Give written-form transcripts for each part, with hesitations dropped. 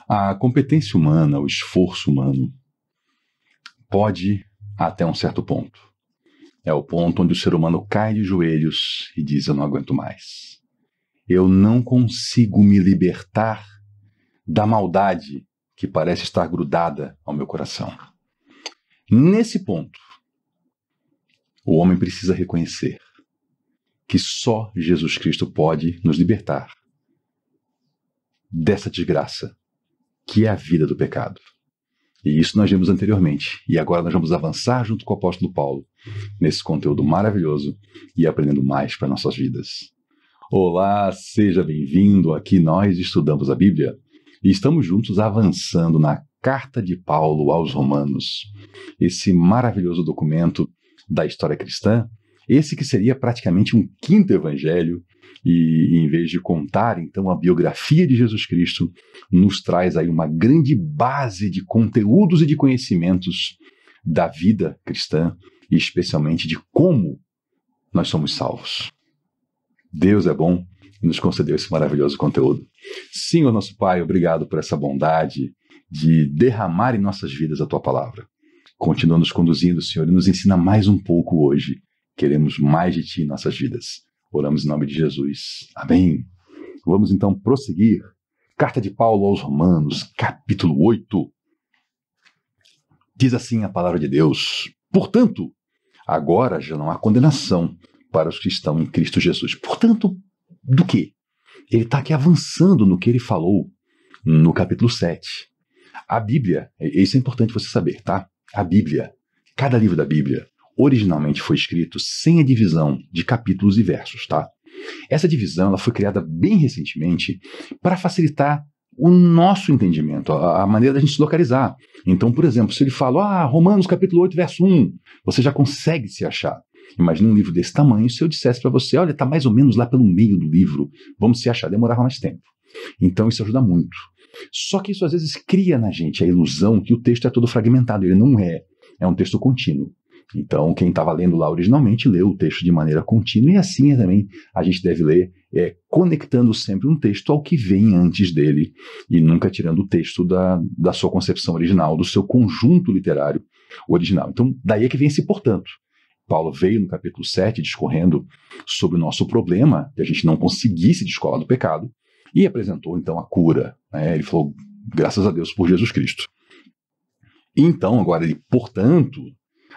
A competência humana, o esforço humano, pode até um certo ponto. É o ponto onde o ser humano cai de joelhos e diz: eu não aguento mais. Eu não consigo me libertar da maldade que parece estar grudada ao meu coração. Nesse ponto, o homem precisa reconhecer que só Jesus Cristo pode nos libertar dessa desgraça, que é a vida do pecado. E isso nós vimos anteriormente. E agora nós vamos avançar junto com o apóstolo Paulo nesse conteúdo maravilhoso e aprendendo mais para nossas vidas. Olá, seja bem-vindo. Aqui nós estudamos a Bíblia e estamos juntos avançando na Carta de Paulo aos Romanos. Esse maravilhoso documento da história cristã, esse que seria praticamente um quinto evangelho, e em vez de contar então a biografia de Jesus Cristo, nos traz aí uma grande base de conteúdos e de conhecimentos da vida cristã e especialmente de como nós somos salvos. Deus é bom e nos concedeu esse maravilhoso conteúdo. Senhor nosso Pai, obrigado por essa bondade de derramar em nossas vidas a Tua palavra. Continua nos conduzindo, Senhor, e nos ensina mais um pouco hoje. Queremos mais de Ti em nossas vidas. Oramos em nome de Jesus. Amém. Vamos então prosseguir. Carta de Paulo aos Romanos, capítulo 8. Diz assim a palavra de Deus: portanto, agora já não há condenação para os que estão em Cristo Jesus. Portanto, do quê? Ele está aqui avançando no que ele falou no capítulo 7. A Bíblia, isso é importante você saber, tá? A Bíblia, cada livro da Bíblia, originalmente foi escrito sem a divisão de capítulos e versos, tá? Essa divisão ela foi criada bem recentemente para facilitar o nosso entendimento, a maneira da gente se localizar. Então, por exemplo, se ele fala, Romanos capítulo 8, verso 1, você já consegue se achar. Imagina um livro desse tamanho, se eu dissesse para você, olha, está mais ou menos lá pelo meio do livro, vamos se achar, demorava mais tempo. Então isso ajuda muito. Só que isso às vezes cria na gente a ilusão que o texto é todo fragmentado. Ele não é. É um texto contínuo. Então quem estava lendo lá originalmente leu o texto de maneira contínua e assim também a gente deve ler conectando sempre um texto ao que vem antes dele e nunca tirando o texto da sua concepção original, do seu conjunto literário original. Então daí é que vem esse portanto. Paulo veio no capítulo 7 discorrendo sobre o nosso problema de a gente não conseguir se descolar do pecado e apresentou então a cura. Ele falou, graças a Deus por Jesus Cristo. E então agora ele, portanto,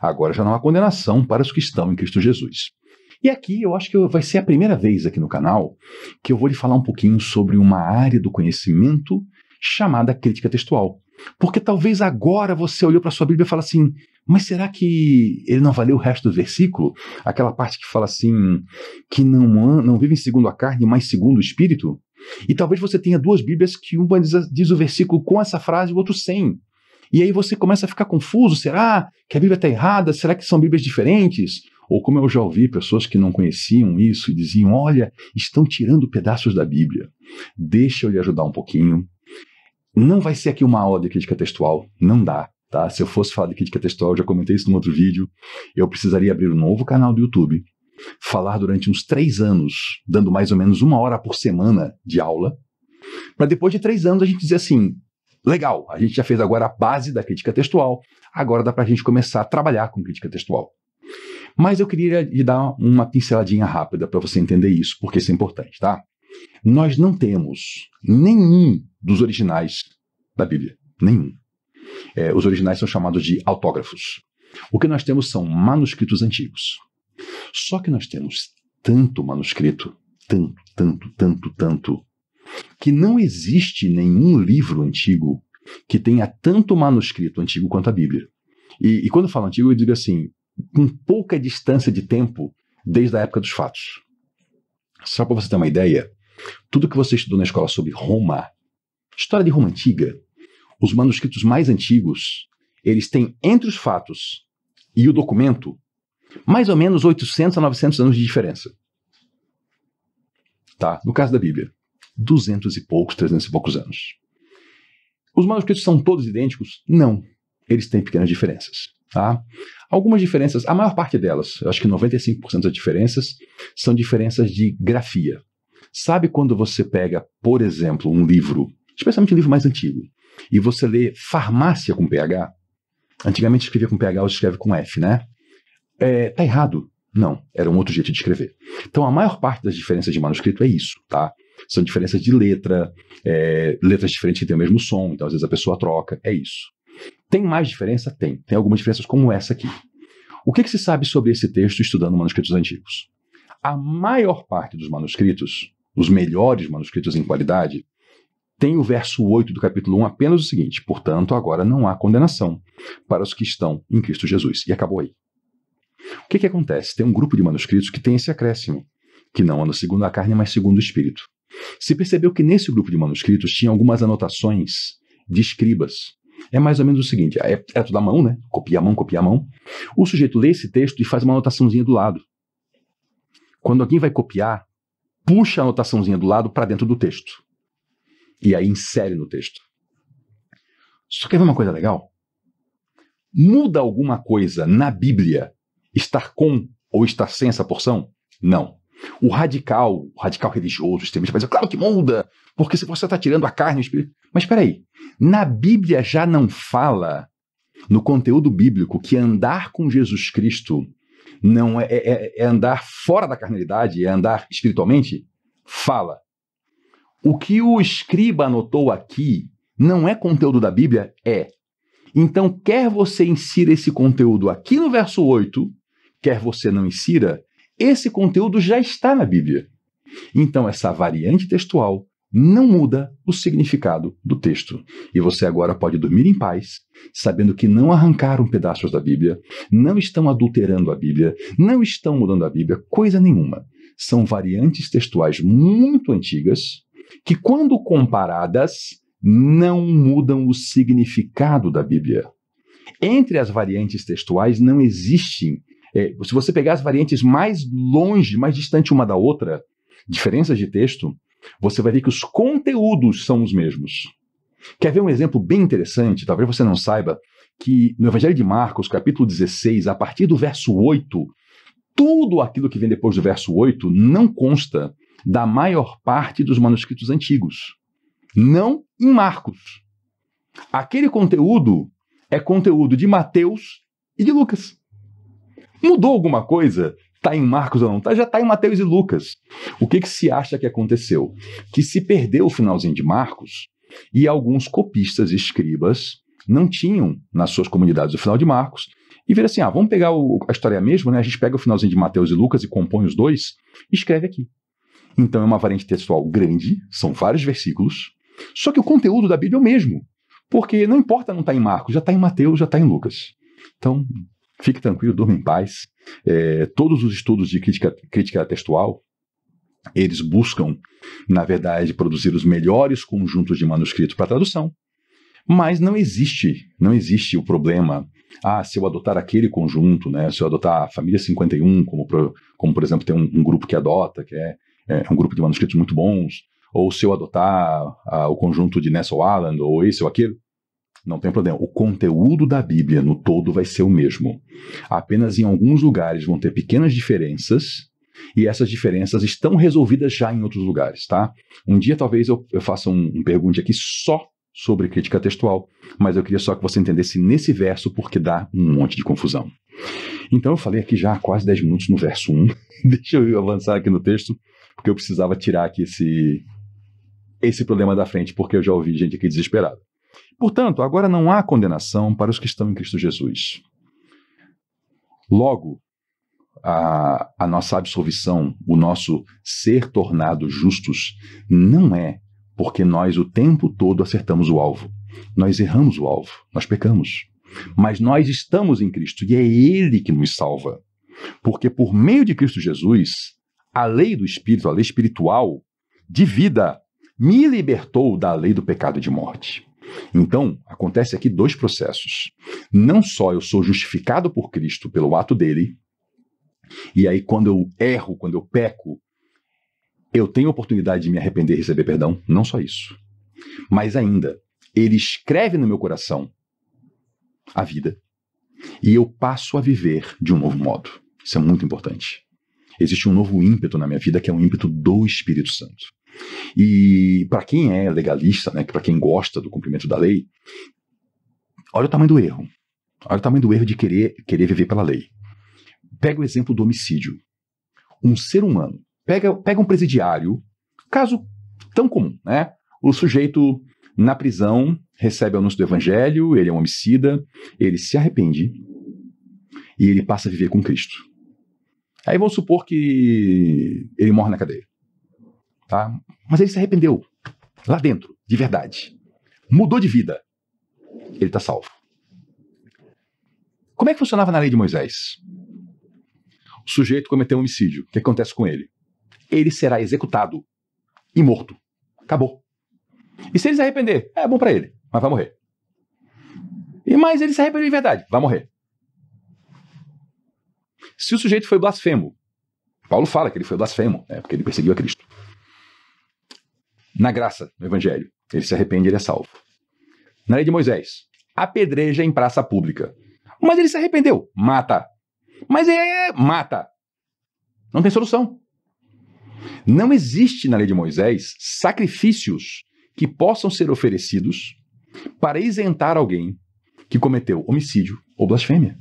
agora já não há condenação para os que estão em Cristo Jesus. E aqui eu acho que vai ser a primeira vez aqui no canal que eu vou lhe falar um pouquinho sobre uma área do conhecimento chamada crítica textual. Porque talvez agora você olhou para a sua Bíblia e fala assim, mas será que ele não vai ler o resto do versículo? Aquela parte que fala assim, que não vivem segundo a carne, mas segundo o Espírito? E talvez você tenha duas Bíblias que uma diz o versículo com essa frase e o outro sem. E aí você começa a ficar confuso, será que a Bíblia está errada? Será que são Bíblias diferentes? Ou como eu já ouvi pessoas que não conheciam isso e diziam, olha, estão tirando pedaços da Bíblia. Deixa eu lhe ajudar um pouquinho. Não vai ser aqui uma aula de crítica textual, não dá, tá? Se eu fosse falar de crítica textual, eu já comentei isso num outro vídeo, eu precisaria abrir um novo canal do YouTube, falar durante uns 3 anos, dando mais ou menos 1 hora por semana de aula, para depois de 3 anos a gente dizer assim, legal, a gente já fez agora a base da crítica textual, agora dá para a gente começar a trabalhar com crítica textual. Mas eu queria lhe dar uma pinceladinha rápida para você entender isso, porque isso é importante, tá? Nós não temos nenhum dos originais da Bíblia, nenhum. Os originais são chamados de autógrafos. O que nós temos são manuscritos antigos. Só que nós temos tanto manuscrito, tanto, que não existe nenhum livro antigo que tenha tanto manuscrito antigo quanto a Bíblia. E quando eu falo antigo, eu digo assim, com pouca distância de tempo desde a época dos fatos. Só para você ter uma ideia, tudo que você estudou na escola sobre Roma, história de Roma antiga, os manuscritos mais antigos, eles têm entre os fatos e o documento mais ou menos 800 a 900 anos de diferença. Tá? No caso da Bíblia, 200 e poucos, 300 e poucos anos. Os manuscritos são todos idênticos? Não. Eles têm pequenas diferenças. Tá? Algumas diferenças, a maior parte delas, eu acho que 95% das diferenças, são diferenças de grafia. Sabe quando você pega, por exemplo, um livro, especialmente um livro mais antigo, e você lê farmácia com PH, antigamente escrevia com PH, hoje escreve com F, né? Tá errado? Não, era um outro jeito de escrever. Então a maior parte das diferenças de manuscrito é isso, tá? São diferenças de letra, letras diferentes que têm o mesmo som, então às vezes a pessoa troca, é isso. Tem mais diferença? Tem. Tem algumas diferenças como essa aqui. O que se sabe sobre esse texto estudando manuscritos antigos? A maior parte dos manuscritos, os melhores manuscritos em qualidade, tem o verso 8 do capítulo 1 apenas o seguinte: portanto, agora não há condenação para os que estão em Cristo Jesus. E acabou aí. O que acontece? Tem um grupo de manuscritos que tem esse acréscimo, que não anda segundo a carne, mas segundo o Espírito. Se percebeu que nesse grupo de manuscritos tinha algumas anotações de escribas. É mais ou menos o seguinte, é tudo à mão, né? Copia a mão, copia a mão. O sujeito lê esse texto e faz uma anotaçãozinha do lado. Quando alguém vai copiar, puxa a anotaçãozinha do lado para dentro do texto. E aí insere no texto. Só quer ver uma coisa legal? Muda alguma coisa na Bíblia estar com ou estar sem essa porção? Não. O radical religioso, extremista, vai dizer, claro que muda, porque se você está tirando a carne e o espírito... Mas espera aí, na Bíblia já não fala, no conteúdo bíblico, que andar com Jesus Cristo não é andar fora da carnalidade, é andar espiritualmente? Fala. O que o escriba anotou aqui não é conteúdo da Bíblia? É. Então, quer você insira esse conteúdo aqui no verso 8, quer você não insira, esse conteúdo já está na Bíblia. Então, essa variante textual não muda o significado do texto. E você agora pode dormir em paz, sabendo que não arrancaram pedaços da Bíblia, não estão adulterando a Bíblia, não estão mudando a Bíblia, coisa nenhuma. São variantes textuais muito antigas, que quando comparadas, não mudam o significado da Bíblia. Entre as variantes textuais não existem, se você pegar as variantes mais longe, mais distante uma da outra, diferenças de texto, você vai ver que os conteúdos são os mesmos. Quer ver um exemplo bem interessante? Talvez você não saiba que no Evangelho de Marcos, capítulo 16, a partir do verso 8, tudo aquilo que vem depois do verso 8 não consta da maior parte dos manuscritos antigos. Não em Marcos. Aquele conteúdo é conteúdo de Mateus e de Lucas. Mudou alguma coisa? Está em Marcos ou não? Já está em Mateus e Lucas. O que se acha que aconteceu? Que se perdeu o finalzinho de Marcos e alguns copistas e escribas não tinham nas suas comunidades o final de Marcos e viram assim, vamos pegar a história mesmo, né? A gente pega o finalzinho de Mateus e Lucas e compõe os dois e escreve aqui. Então é uma variante textual grande, são vários versículos, só que o conteúdo da Bíblia é o mesmo, porque não importa não estar em Marcos, já está em Mateus, já está em Lucas. Então, fique tranquilo, durma em paz. Todos os estudos de crítica textual, eles buscam, na verdade, produzir os melhores conjuntos de manuscritos para tradução, mas não existe o problema, se eu adotar aquele conjunto, né, se eu adotar a família 51, como por exemplo tem um grupo que adota, que é um grupo de manuscritos muito bons, ou se eu adotar o conjunto de Nessel Allen, ou esse ou aquele, não tem problema. O conteúdo da Bíblia no todo vai ser o mesmo. Apenas em alguns lugares vão ter pequenas diferenças, e essas diferenças estão resolvidas já em outros lugares, tá? Um dia talvez eu faça um pergunte aqui só sobre crítica textual, mas eu queria só que você entendesse nesse verso, porque dá um monte de confusão. Então eu falei aqui já há quase 10 minutos no verso 1. Deixa eu avançar aqui no texto, porque eu precisava tirar aqui esse problema da frente, porque eu já ouvi gente aqui desesperada. Portanto, agora não há condenação para os que estão em Cristo Jesus. Logo, a nossa absolvição, o nosso ser tornado justos, não é porque nós o tempo todo acertamos o alvo. Nós erramos o alvo, nós pecamos. Mas nós estamos em Cristo e é Ele que nos salva. Porque por meio de Cristo Jesus, a lei do Espírito, a lei espiritual de vida, me libertou da lei do pecado e de morte. Então, acontece aqui dois processos. Não só eu sou justificado por Cristo pelo ato dele, e aí quando eu erro, quando eu peco, eu tenho a oportunidade de me arrepender e receber perdão, não só isso. Mas ainda, ele escreve no meu coração a vida, e eu passo a viver de um novo modo. Isso é muito importante. Existe um novo ímpeto na minha vida, que é um ímpeto do Espírito Santo. E para quem é legalista, né, para quem gosta do cumprimento da lei, olha o tamanho do erro. Olha o tamanho do erro de querer viver pela lei. Pega o exemplo do homicídio. Um ser humano, pega um presidiário, caso tão comum, né? O sujeito na prisão recebe o anúncio do evangelho, ele é um homicida, ele se arrepende e ele passa a viver com Cristo. Aí vamos supor que ele morre na cadeia, tá? Mas ele se arrependeu, lá dentro, de verdade. Mudou de vida. Ele está salvo. Como é que funcionava na lei de Moisés? O sujeito cometeu um homicídio. O que acontece com ele? Ele será executado e morto. Acabou. E se ele se arrepender? É bom para ele, mas vai morrer. E mais ele se arrependeu de verdade, vai morrer. Se o sujeito foi blasfemo, Paulo fala que ele foi blasfemo, porque ele perseguiu a Cristo. Na graça, no evangelho, ele se arrepende e ele é salvo. Na lei de Moisés, apedreja em praça pública. Mas ele se arrependeu, mata. Mas mata. Não tem solução. Não existe na lei de Moisés sacrifícios que possam ser oferecidos para isentar alguém que cometeu homicídio ou blasfêmia.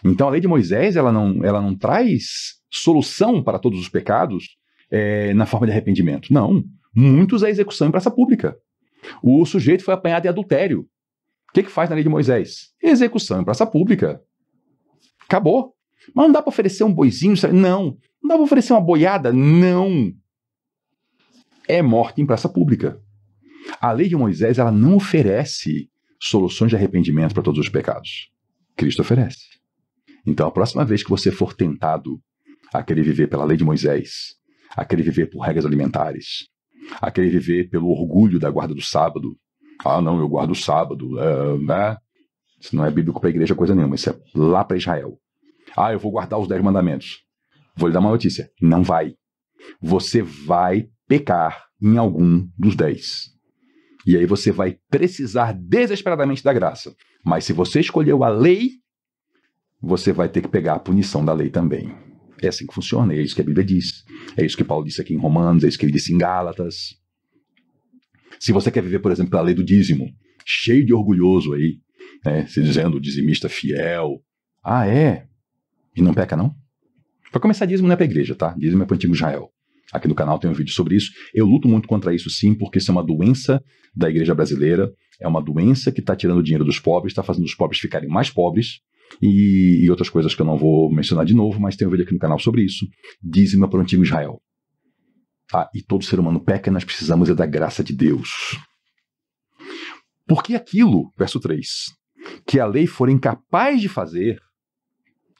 Então a lei de Moisés ela não traz solução para todos os pecados na forma de arrependimento. Não. Muitos é execução em praça pública. O sujeito foi apanhado em adultério. O que faz na lei de Moisés? Execução em praça pública. Acabou. Mas não dá para oferecer um boizinho? Não. Não dá para oferecer uma boiada? Não. É morte em praça pública. A lei de Moisés ela não oferece soluções de arrependimento para todos os pecados. Cristo oferece. Então, a próxima vez que você for tentado a querer viver pela lei de Moisés, a querer viver por regras alimentares, a querer viver pelo orgulho da guarda do sábado, não, eu guardo o sábado, né? Isso não é bíblico para a igreja coisa nenhuma, isso é lá para Israel. Eu vou guardar os 10 mandamentos. Vou lhe dar uma notícia, não vai. Você vai pecar em algum dos 10. E aí você vai precisar desesperadamente da graça. Mas se você escolheu a lei, você vai ter que pegar a punição da lei também. É assim que funciona, é isso que a Bíblia diz. É isso que Paulo disse aqui em Romanos, é isso que ele disse em Gálatas. Se você quer viver, por exemplo, pela lei do dízimo, cheio de orgulhoso aí, né, se dizendo dizimista fiel. E não peca, não? Para começar, dízimo não é para a igreja, tá? Dízimo é para o antigo Israel. Aqui no canal tem um vídeo sobre isso. Eu luto muito contra isso, sim, porque isso é uma doença da igreja brasileira. É uma doença que está tirando o dinheiro dos pobres, está fazendo os pobres ficarem mais pobres. E outras coisas que eu não vou mencionar de novo, mas tem um vídeo aqui no canal sobre isso. Dízimo é para o antigo Israel. E todo ser humano peca e nós precisamos da graça de Deus. Porque aquilo, verso 3, que a lei for incapaz de fazer,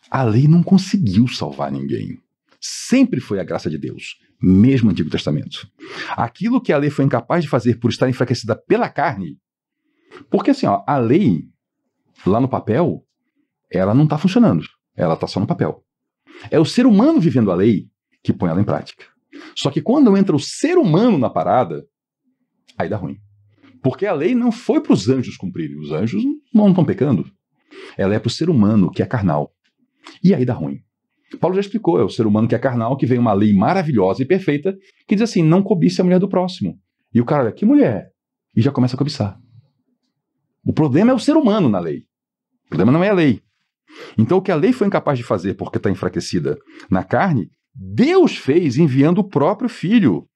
a lei não conseguiu salvar ninguém. Sempre foi a graça de Deus, mesmo no Antigo Testamento. Aquilo que a lei foi incapaz de fazer por estar enfraquecida pela carne, porque assim, a lei, lá no papel, ela não está funcionando, ela está só no papel. É o ser humano vivendo a lei que põe ela em prática. Só que quando entra o ser humano na parada, aí dá ruim. Porque a lei não foi para os anjos cumprirem, os anjos não estão pecando. Ela é para o ser humano que é carnal. E aí dá ruim. Paulo já explicou, é o ser humano que é carnal, que vem uma lei maravilhosa e perfeita, que diz assim, não cobice a mulher do próximo. E o cara olha, que mulher? E já começa a cobiçar. O problema é o ser humano na lei. O problema não é a lei. Então o que a lei foi incapaz de fazer porque está enfraquecida na carne, Deus fez enviando o próprio Filho,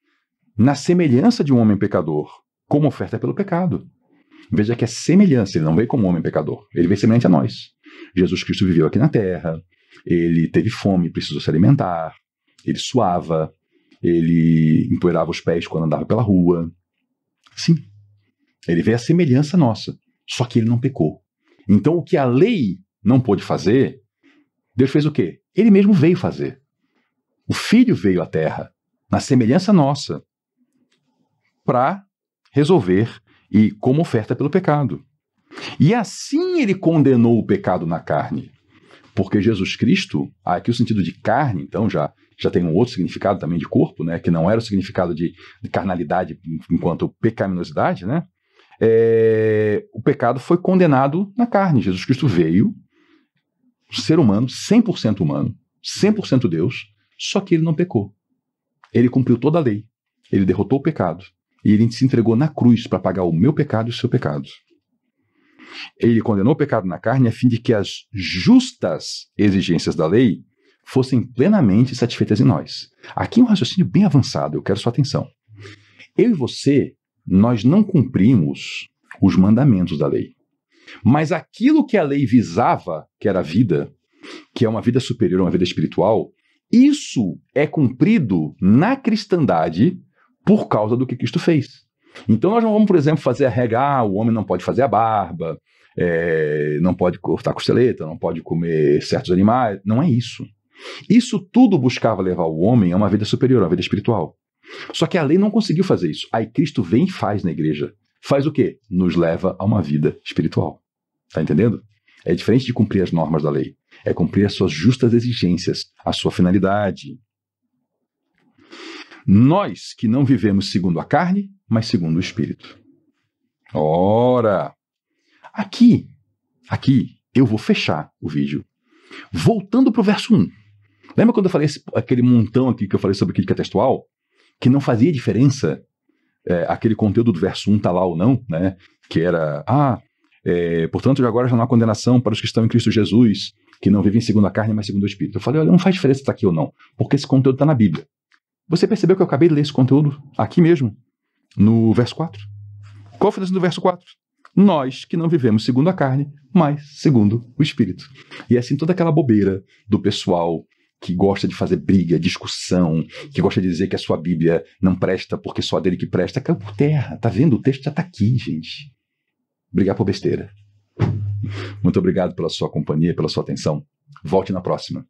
na semelhança de um homem pecador, como oferta pelo pecado. Veja que é semelhança, ele não veio como um homem pecador, ele veio semelhante a nós. Jesus Cristo viveu aqui na terra, ele teve fome, precisou se alimentar, ele suava, ele empoeirava os pés quando andava pela rua. Sim, ele veio a semelhança nossa, só que ele não pecou. Então o que a lei não pôde fazer, Deus fez o quê? Ele mesmo veio fazer. O Filho veio à terra, na semelhança nossa, para resolver e como oferta pelo pecado. E assim ele condenou o pecado na carne. Porque Jesus Cristo, aqui o sentido de carne, então já tem um outro significado também de corpo, né, que não era o significado de carnalidade enquanto pecaminosidade, né? O pecado foi condenado na carne. Jesus Cristo veio, ser humano, 100% humano, 100% Deus, só que ele não pecou. Ele cumpriu toda a lei. ele derrotou o pecado e ele se entregou na cruz para pagar o meu pecado e o seu pecado. Ele condenou o pecado na carne a fim de que as justas exigências da lei fossem plenamente satisfeitas em nós. Aqui um raciocínio bem avançado, eu quero sua atenção. Eu e você, nós não cumprimos os mandamentos da lei. Mas aquilo que a lei visava, que era a vida, que é uma vida superior, uma vida espiritual, isso é cumprido na cristandade por causa do que Cristo fez. Então nós não vamos, por exemplo, fazer a regra, o homem não pode fazer a barba, não pode cortar costeleta, não pode comer certos animais. Não é isso. Isso tudo buscava levar o homem a uma vida superior, a uma vida espiritual. Só que a lei não conseguiu fazer isso. Aí Cristo vem e faz na igreja. Faz o quê? Nos leva a uma vida espiritual. Tá entendendo? É diferente de cumprir as normas da lei. É cumprir as suas justas exigências, a sua finalidade. Nós que não vivemos segundo a carne, mas segundo o Espírito. Ora, aqui, eu vou fechar o vídeo. Voltando para o verso 1. Lembra quando eu falei aquele montão aqui que eu falei sobre crítica textual? Que não fazia diferença aquele conteúdo do verso 1 tá lá ou não, né? Que era, portanto, de agora já não há condenação para os que estão em Cristo Jesus, que não vivem segundo a carne, mas segundo o Espírito. Eu falei, olha, não faz diferença se está aqui ou não, porque esse conteúdo está na Bíblia. Você percebeu que eu acabei de ler esse conteúdo aqui mesmo, no verso 4? Qual foi o do verso 4? Nós que não vivemos segundo a carne, mas segundo o Espírito. E assim toda aquela bobeira do pessoal que gosta de fazer briga, discussão, que gosta de dizer que a sua Bíblia não presta porque só a dele que presta, caiu por terra. Tá vendo? O texto já tá aqui, gente. Brigar por besteira. Muito obrigado pela sua companhia, pela sua atenção. Volte na próxima,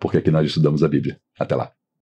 porque aqui nós estudamos a Bíblia. Até lá.